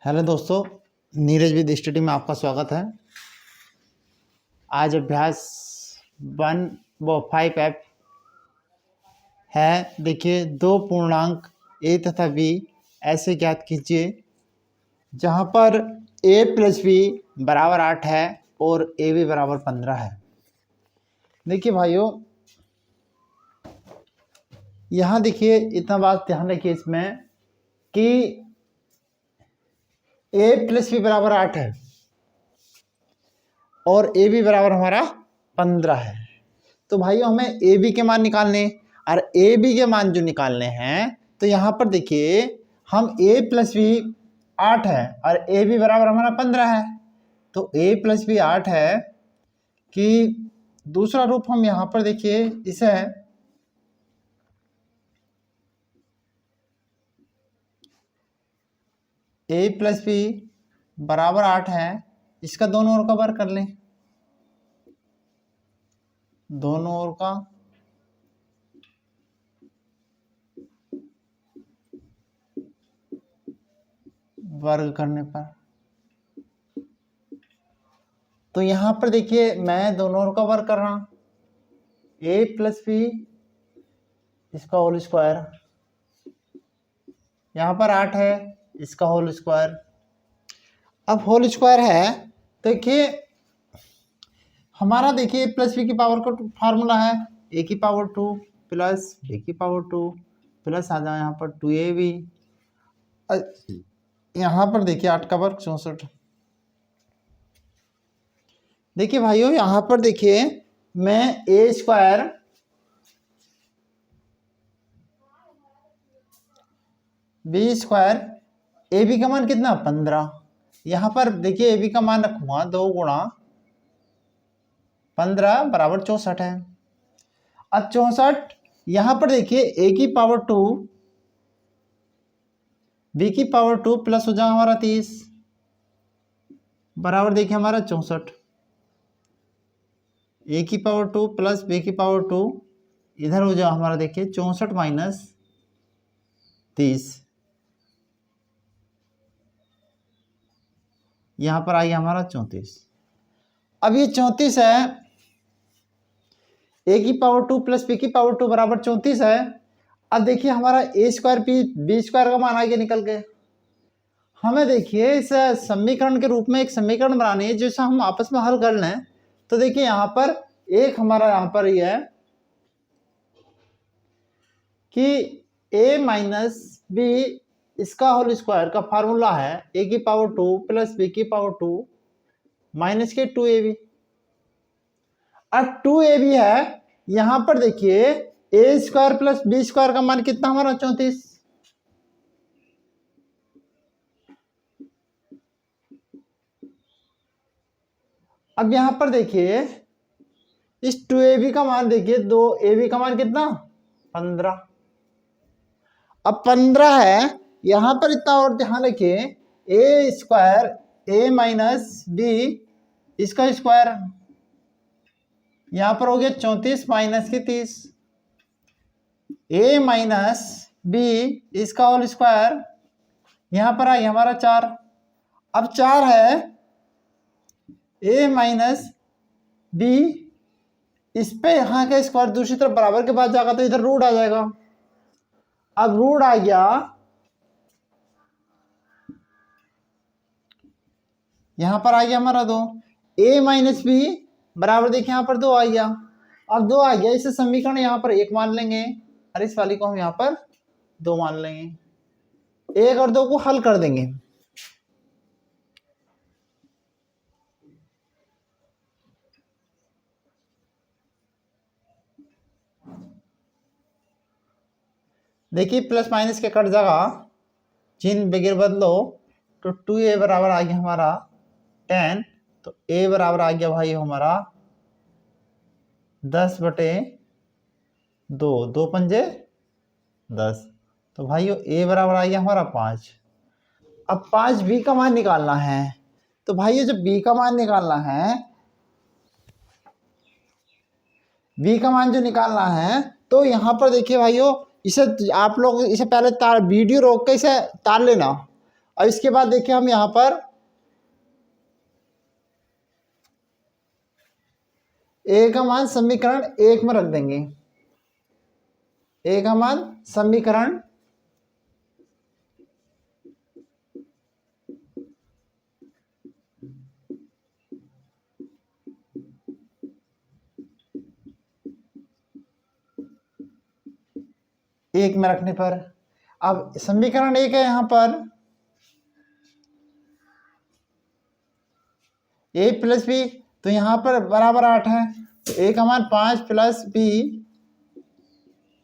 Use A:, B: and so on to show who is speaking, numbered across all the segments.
A: Hello दोस्तों, Neeraj with study में आपका स्वागत है। आज अभ्यास 1 व 5 ऐप है। देखिए, दो पूर्णांक a तथा b ऐसे ज्ञात कीजिए जहां पर a प्लस b बराबर 8 है और a b बराबर 15 है। देखिए भाइयों, यहाँ देखिए इतना बात ध्यान रखिए इसमें कि a प्लस b बराबर 8 है और ए बी बराबर हमारा 15 है। तो भाइयों हमें ए बी के मान निकालने और ए बी के मान जो निकालने हैं, तो यहाँ पर देखिए हम a प्लस बी 8 है और ए बी बराबर हमारा 15 है। तो a प्लस बी 8 है कि दूसरा रूप हम यहाँ पर देखिए इसे a प्लस बी बराबर 8 है, इसका दोनों ओर का वर्ग कर लें। दोनों ओर का वर्ग करने पर तो यहाँ पर देखिए मैं दोनों ओर का वर्ग कर रहा हूं। a प्लस बी इसका होल स्क्वायर, यहाँ पर 8 है इसका होल स्क्वायर। अब होल स्क्वायर है तो देखिए हमारा देखिए प्लस बी की पावर का फार्मूला है a की पावर 2 प्लस b की पावर 2 प्लस आ जाए यहाँ पर 2ab। यहाँ पर देखिए 8 का वर्ग 64। देखिए भाइयों यहाँ पर देखिए मैं a square b square A B का मान कितना 15। यहाँ पर देखिए ए बी का मान रखूंगा 2 गुणा 15 बराबर 64 है। अब 64 यहाँ पर देखिए a की पावर 2 b की पावर 2 प्लस हो जाए हमारा 30 बराबर देखिए हमारा 64। a की पावर 2 प्लस b की पावर 2 इधर हो जाए हमारा देखिए 64 माइनस 30, यहाँ पर आई हमारा 34। अब ये 34 है, a की पावर 2 प्लस b की पावर 2 बराबर 34 है। अब देखिए हमारा a स्क्वायर b स्क्वायर का मान आ गया निकल के। हमें देखिए इस समीकरण के रूप में एक समीकरण बनानी है जिसे हम आपस में हल कर लें। तो देखिए यहाँ पर एक हमारा यहाँ पर ये है कि a माइनस बी इसका होल स्क्वायर का फार्मूला है a की पावर 2 प्लस b की पावर 2 माइनस के 2ab। अब 2ab है, यहां पर देखिए a square plus b square का मान कितना हमारा 34। अब यहां पर देखिए इस 2ab का मान देखिए 2ab का मान कितना 15। अब 15 है, यहां पर इतना और ध्यान रखिए a square a minus B इसका स्क्वायर, यहां पर हो गया 34 माइनस की 30 a माइनस बी इसका होल स्क्वायर, यहां पर आई हमारा 4। अब 4 है a माइनस बी इस पे यहाँ का स्क्वायर दूसरी तरफ बराबर के बाद जाएगा तो इधर रूट आ जाएगा। अब रूट आ गया, यहां पर आ गया हमारा 2 a माइनस बी बराबर देखिए यहाँ पर 2 आ गया। अब 2 आ गया, इसे समीकरण यहाँ पर 1 मान लेंगे और इस वाली को हम यहाँ पर 2 मान लेंगे। 1 और 2 को हल कर देंगे। देखिए प्लस माइनस के कट जाएगा, चिन्ह बगैर बदलो तो 2a बराबर आ गया हमारा 10। तो a बराबर आ गया भाई हमारा 10/2, 2 पंजे 10। तो भाइयों a बराबर आ गया हमारा 5। अब 5 b का मान निकालना है। तो भाइयों जब b का मान निकालना है, b का मान जो निकालना है तो यहाँ पर देखिए भाइयों इसे आप लोग इसे पहले वीडियो रोक के इसे तार लेना अब इसके बाद देखिए हम यहाँ पर ए का मान समीकरण 1 में रख देंगे। ए का मान समीकरण एक में रखने पर, अब समीकरण 1 है यहां पर ए प्लस बी, तो यहां पर बराबर 8 है, तो ए का मान 5 प्लस बी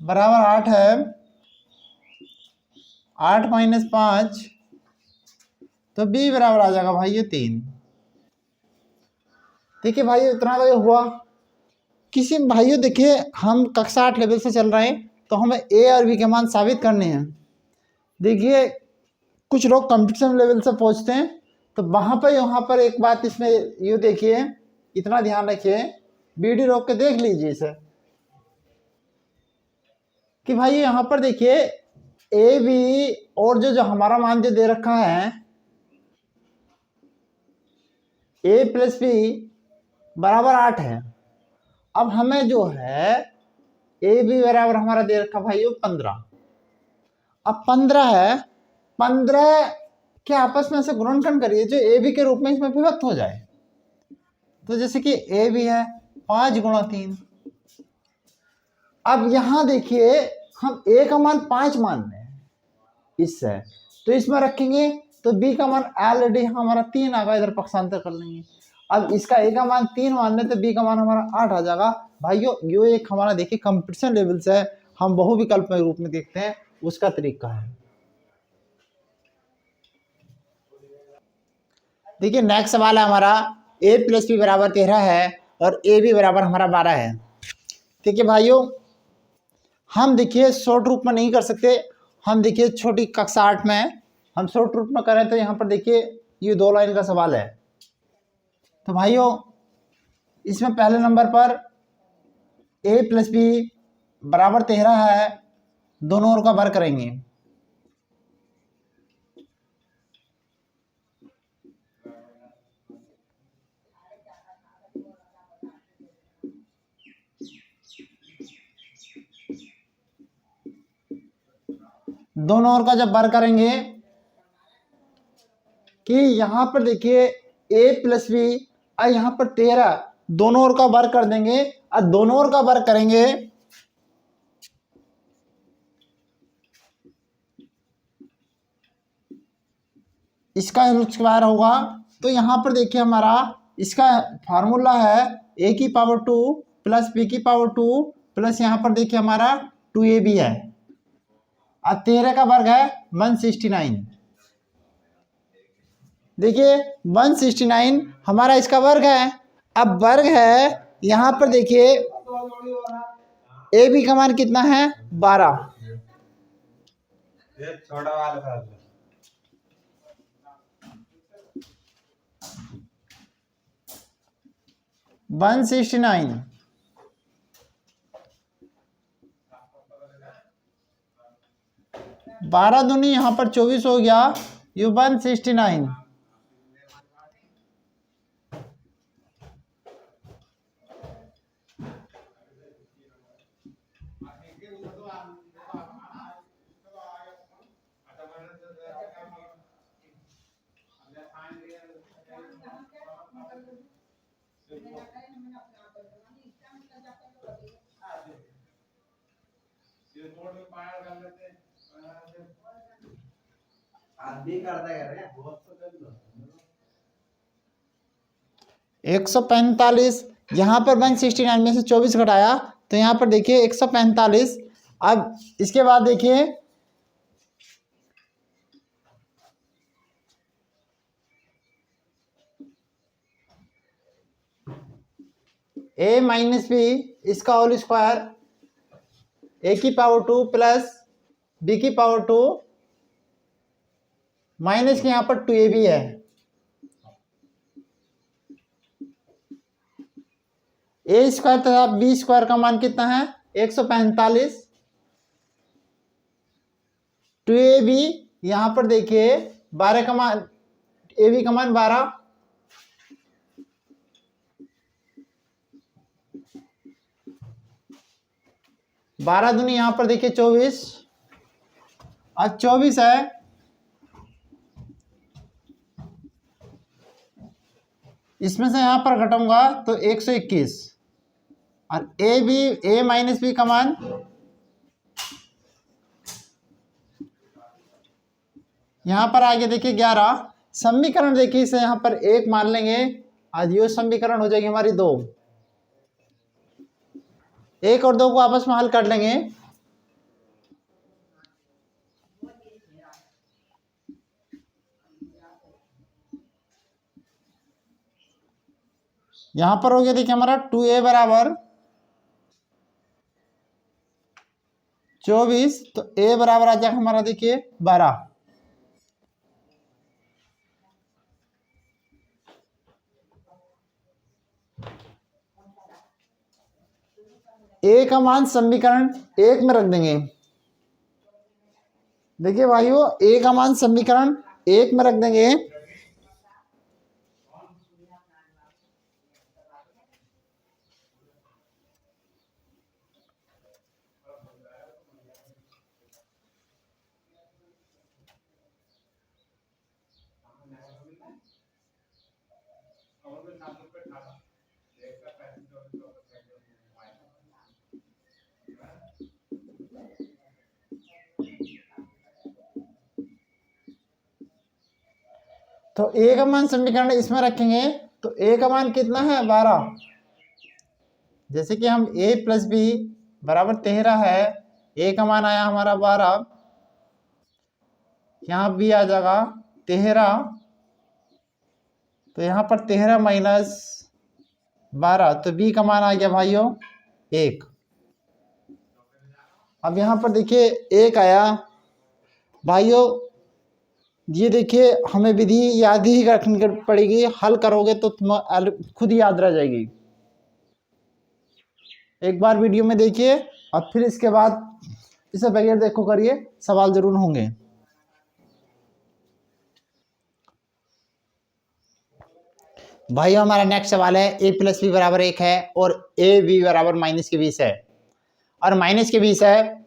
A: बराबर 8 है। 8 माइनस 5, तो बी बराबर आ जाएगा भाई ये 3। देखिए भाई इतना तो हुआ। किसी भाइयों देखिए हम कक्षा 8 लेवल से चल रहे हैं, तो हमें ए और बी के मान साबित करने हैं। देखिए कुछ लोग कंपटीशन लेवल से पहुंचते हैं, तो वहाँ पर यहाँ पर एक बात इसमें ये देखिए, इतना ध्यान रखिए, वीडियो रोक के देख लीजिए इसे, कि भाई यहाँ पर देखिए ए बी और जो हमारा मान जो दे रखा है ए प्लस बी बराबर 8 है। अब हमें जो है ए बी बराबर हमारा दे रखा भाई 15। अब 15 है, 15 के आपस में से गुणनखंड करिए जो ए बी के रूप में इसमें विभक्त हो जाए। तो जैसे कि ए बी है 5 गुणा 3। अब यहां देखिए हम ए का मान 5 मान रहे हैं इससे, तो इसमें रखेंगे तो बी का मान ऑलरेडी हमारा 3 आ गया, इधर पक्षांतर कर लेंगे। अब इसका ए का मान 3 मान लें तो बी का मान हमारा 8 आ जाएगा। भाइयों यो एक हमारा देखिए कंपटीशन लेवल से हम बहुविकल्प में रूप में देखते हैं, उसका तरीका है। देखिए नेक्स्ट सवाल है हमारा, ए प्लस बी बराबर 13 है और ए बी बराबर हमारा 12 है। ठीक है भाइयों, हम देखिए शॉर्ट रूप में नहीं कर सकते, हम देखिए छोटी कक्षा 8 में हम शॉर्ट रूप में करें तो यहाँ पर देखिए ये 2 लाइन का सवाल है। तो भाइयों इसमें पहले नंबर पर ए प्लस बी बराबर 13 है, दोनों ओर का वर्ग करेंगे। दोनों ओर का जब वर्ग करेंगे कि यहां पर देखिए ए प्लस बी और यहां पर 13, दोनों ओर का वर्ग कर देंगे और दोनों ओर का वर्ग करेंगे इसका स्क्वायर होगा। तो यहां पर देखिए हमारा इसका फार्मूला है ए की पावर 2 प्लस बी की पावर 2 प्लस यहां पर देखिए हमारा 2ab है और 13 का वर्ग है 169। देखिए 169 हमारा इसका वर्ग है। अब वर्ग है यहां पर देखिए ए बी का मान कितना है 12। छोटा वाला 169 12 दूनी यहाँ पर 24 हो गया, ये 169। आदमी करता है 145, यहाँ पर 169 में से 24 घटाया तो यहाँ पर देखिए 145। अब इसके बाद देखिए ए माइनस बी इसका होल स्क्वायर, ए की पावर 2 प्लस बी की पावर 2 माइनस के यहाँ पर 2ab है। ए स्क्वायर तथा बी स्क्वायर का मान कितना है 145। 2ab यहाँ पर देखिए 12 का मान, ए बी का मान 12, बारह दूनी यहां पर देखिए 24, अब 24 है, इसमें से यहां पर घटाऊंगा तो 121, और A B, A minus B का मान यहां पर आगे देखिए 11, समीकरण देखिए इसे यहां पर 1 मान लेंगे, आज ये समीकरण हो जाएगी हमारी 2, 1 और 2 को आपस में हल कर लेंगे, यहां पर हो गया देखिए हमारा 2a बराबर 24, तो a बराबर आ जाएगा हमारा देखिए 12, a का मान समीकरण 1 में रख देंगे। देखिए भाइयों, a का मान समीकरण 1 में रख देंगे, तो a का मान समीकरण इसमें रखेंगे, तो a का मान कितना है 12, जैसे कि हम a प्लस बी बराबर 13 है, a का मान आया हमारा 12, यहाँ b आ जाएगा 13, तो यहाँ पर 13 माइनस 12, तो b का मान आ गया भाइयों 1। अब यहाँ पर देखिए 1 आया भाइयों, ये देखिए हमें विधि याद ही रखनी पड़ेगी, हल करोगे तो तुम खुद ही याद रह जाएगी। एक बार वीडियो में देखिए और फिर इसके बाद इसे बगैर देखो करिए, सवाल जरूर होंगे। भाई हमारा नेक्स्ट सवाल है, a प्लस बी बराबर 1 है और a b बराबर माइनस के 20 है, और माइनस के 20 है,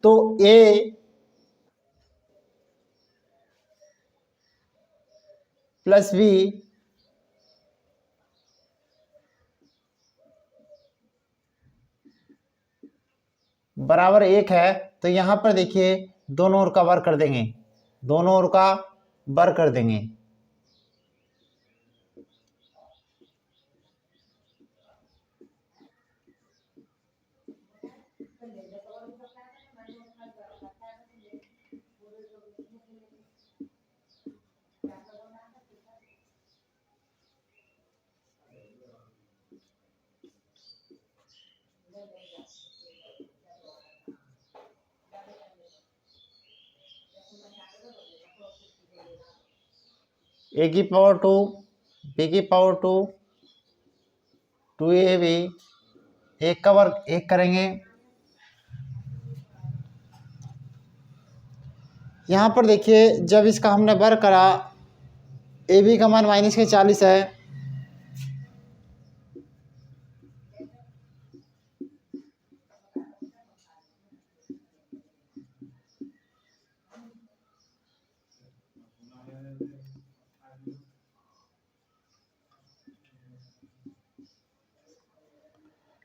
A: तो a प्लस बी बराबर 1 है, तो यहां पर देखिए दोनों ओर का वर्ग कर देंगे, दोनों ओर का वर्ग कर देंगे, a की पावर 2 b की पावर 2 2ab, 1 का वर्ग 1 करेंगे, यहाँ पर देखिए जब इसका हमने वर्ग करा, ए बी का मान माइनस के 40 है,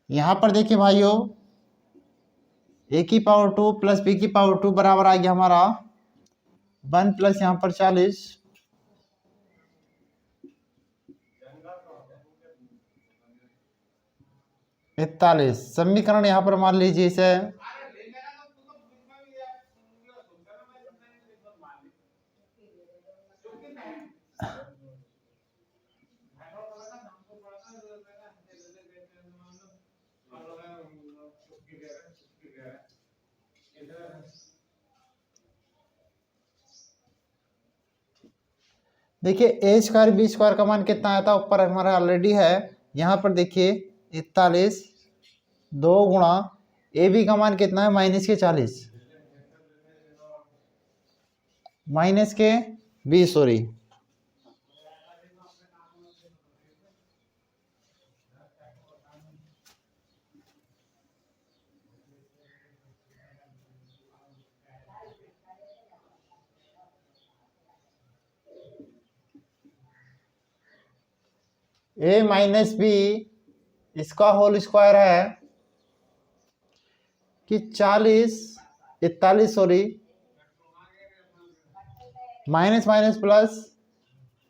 A: यहाँ पर देखिए भाइयों a की पावर 2 प्लस b की पावर 2 बराबर आ गया हमारा 1 प्लस यहाँ पर 40, इकतालीस, समीकरण यहाँ पर मान लीजिए इसे देखिए ए स्क्वायर बी स्क्वायर का मान कितना आया था, ऊपर हमारा ऑलरेडी है, यहाँ पर देखिए 41, 2 गुणा ए बी का मान कितना है माइनस के 40, माइनस के बी सॉरी, ए माइनस बी इसका होल स्क्वायर है कि 41 सॉरी, माइनस माइनस प्लस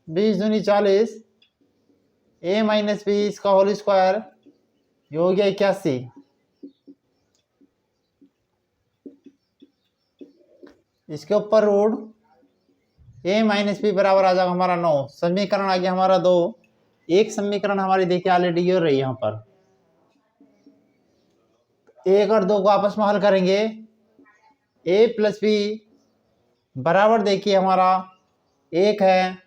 A: 20 दूनी 40, ए माइनस बी इसका होल स्क्वायर, ये हो गया 81। इसके ऊपर रूट ए माइनस बी बराबर आ जाएगा हमारा 9। समीकरण आ गया हमारा 2। एक समीकरण हमारी देखिए ऑलरेडी ये हो रही है यहाँ पर, 1 और 2 को आपस में हल करेंगे, ए प्लस बी बराबर देखिए हमारा 1 है,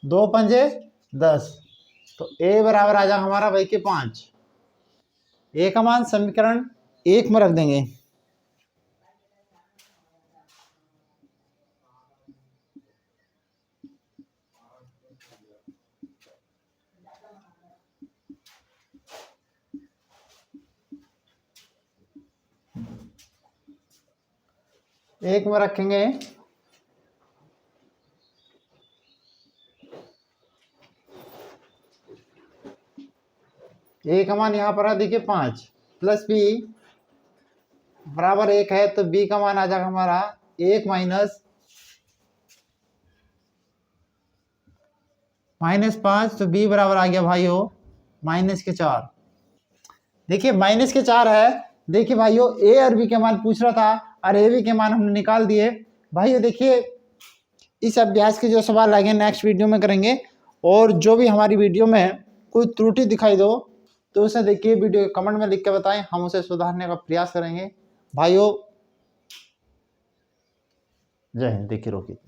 A: दो पंजे 10, तो ए बराबर आ जाएगा हमारा भाई के 5। ए का मान समीकरण 1 में रख देंगे। एक में रखेंगे, ए का मान यहाँ पर है देखिए 5 प्लस बी बराबर 1 है, तो बी का मान आ जाएगा हमारा 1 माइनस 5, तो बी बराबर आ गया भाइयों -4। देखिए -4 है। देखिए भाइयों ए और बी के मान पूछ रहा था और ए बी के मान हमने निकाल दिए। भाइयों देखिए इस अभ्यास के जो सवाल आगे नेक्स्ट वीडियो में करेंगे, और जो भी हमारी वीडियो में कोई त्रुटि दिखाई दो तो उसे देखिए वीडियो के कमेंट में लिख के बताएं, हम उसे सुधारने का प्रयास करेंगे। भाइयों जय हिंद। देखिए रोकिए।